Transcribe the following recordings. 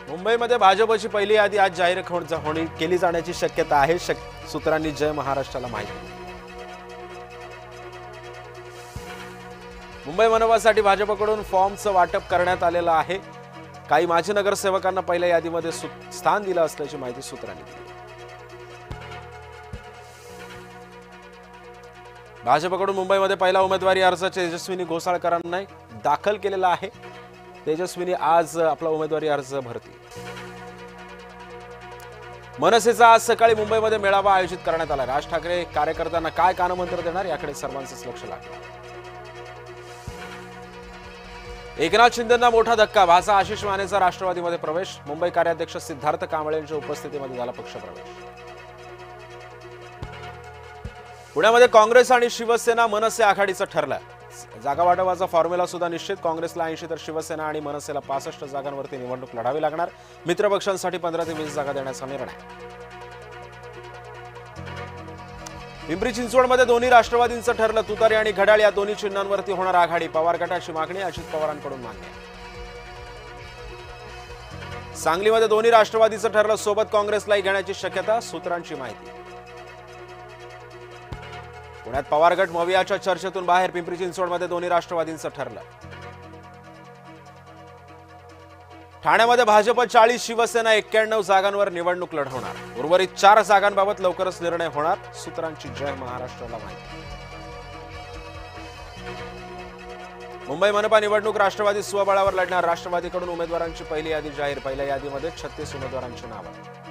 मुंबईमध्ये भाजपची पहिली यादी आज जाहीर केली जाण्याची शक्यता आहे. सूत्रांनी जय महाराष्ट्राला माहिती. मुंबई मनपासाठी भाजपकडून फॉर्मचं वाटप करण्यात आलेलं आहे. काही माजी नगरसेवकांना पहिल्या यादीमध्ये स्थान दिलं असल्याची माहिती सूत्रांनी दिली. भाजपकडून मुंबईमध्ये पहिला उमेदवारी अर्ज तेजस्विनी घोसाळकरांना दाखल केलेला आहे. तेजस्विनी आज आपला उमेदवारी अर्ज भरतील. मनसेचा आज सकाळी मुंबईमध्ये मेळावा आयोजित करण्यात आला. राज ठाकरे कार्यकर्त्यांना काय कानमंत्र देणार याकडे सर्वांचंच लक्ष लागलं. एकनाथ शिंदेंना मोठा धक्का. भाचा आशिष मानेचा राष्ट्रवादीमध्ये प्रवेश. मुंबई कार्याध्यक्ष सिद्धार्थ कांबळे यांच्या उपस्थितीमध्ये झाला पक्षप्रवेश. पुण्यामध्ये काँग्रेस आणि शिवसेना मनसे आघाडीचं ठरलं. जागा वाटपाचा फॉर्म्युला सुद्धा निश्चित. काँग्रेसला 80 तर शिवसेना आणि मनसेला 65 जागांवरती निवडणूक लढावी लागणार. मित्र पक्षांसाठी 15 ते 20 जागा देण्याचा निर्णय. पिंपरी चिंचवडमध्ये दोन्ही राष्ट्रवादींचं ठरलं. तुतारी आणि घड्याळ या दोन्ही चिन्हांवरती होणार आघाडी. पवार गटाची मागणी अजित पवारांकडून मान्य. सांगलीमध्ये दोन्ही राष्ट्रवादीचं ठरलं. सोबत काँग्रेसलाही घेण्याची शक्यता. सूत्रांची माहिती. पुण्यात पवार गट मवियाच्या चर्चेतून बाहेर. पिंपरी चिंचवडमध्ये दोन्ही राष्ट्रवादींचं ठरलं. ठाण्यामध्ये भाजप 40, शिवसेना 91 जागांवर निवडणूक लढवणार. उर्वरित 4 जागांबाबत लवकरच निर्णय होणार. सूत्रांची जय महाराष्ट्राला माहिती. मुंबई मनपा निवडणूक राष्ट्रवादी स्वबळावर लढणार. राष्ट्रवादीकडून उमेदवारांची पहिली यादी जाहीर. पहिल्या यादीमध्ये 36 उमेदवारांची नावं.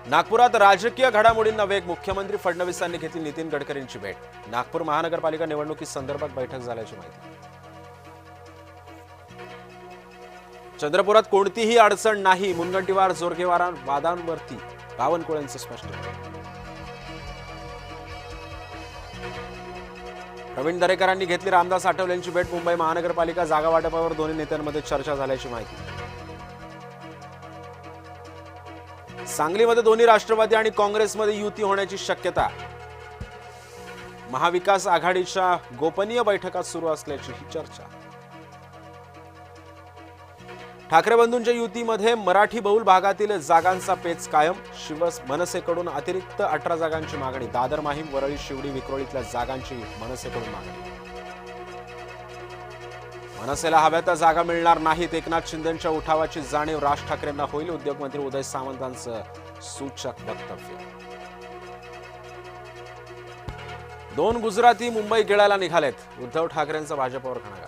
नागपुरात राजकीय घडामोडींना वेग. मुख्यमंत्री फडणवीसांनी घेतली नितीन गडकरींची भेट. नागपूर महानगरपालिका निवडणुकीसंदर्भात बैठक झाल्याची माहिती. चंद्रपुरात कोणतीही अडचण नाही. मुनगंटीवार जोरगेवार वादांवरती बावनकुळेंचं स्पष्टीकरण. प्रवीण दरेकरांनी घेतली रामदास आठवलेंची भेट. मुंबई महानगरपालिका जागा वाटपावर दोन्ही नेत्यांमध्ये चर्चा झाल्याची माहिती. सांगलीमध्ये दोन्ही राष्ट्रवादी आणि काँग्रेसमध्ये युती होण्याची शक्यता. महाविकास आघाडीच्या गोपनीय बैठका सुरू असल्याची ही चर्चा. ठाकरे बंधूंच्या युतीमध्ये मराठी बहुल भागातील जागांचा पेच कायम. मनसेकडून अतिरिक्त 18 जागांची मागणी. दादर, माहीम, वरळी, शिवडी, विक्रोळीतल्या जागांची मनसेकडून मागणी. मनसेला हव्या त्या जागा मिळणार नाहीत. एकनाथ शिंदेंच्या उठावाची जाणीव राज ठाकरेंना होईल. उद्योगमंत्री उदय सामंतांचं सूचक वक्तव्य. 2 गुजराती मुंबई गिळायला निघालेत. उद्धव ठाकरेंचा भाजपवर घणाघात.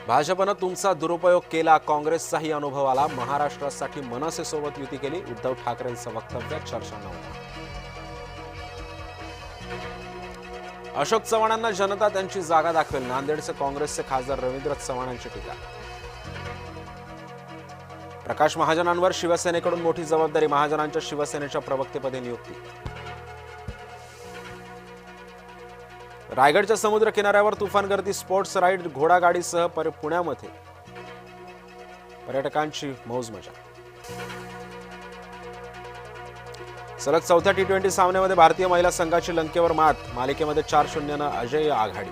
भाजपनं तुमचा दुरुपयोग केला. काँग्रेसचाही अनुभव आला. महाराष्ट्रासाठी मनसेसोबत युती केली. उद्धव ठाकरेंचं वक्तव्य चर्चा नव्हतं. अशोक चव्हाणांना जनता त्यांची जागा दाखवेल. नांदेडचे काँग्रेसचे खासदार रवींद्र चव्हाणांची टीका. प्रकाश महाजनांवर शिवसेनेकडून मोठी जबाबदारी. महाजनांच्या शिवसेनेच्या प्रवक्तेपदी नियुक्ती. रायगडच्या समुद्र किनाऱ्यावर तुफान गर्दी. स्पोर्ट्स राईड, घोडागाडीसह पुण्यामध्ये पर्यटकांची मौज मजा. सलग 4थ्या T20 सामन्यामध्ये भारतीय महिला संघाची लंकेवर मात. मालिकेमध्ये 4-0 अजय आघाडी.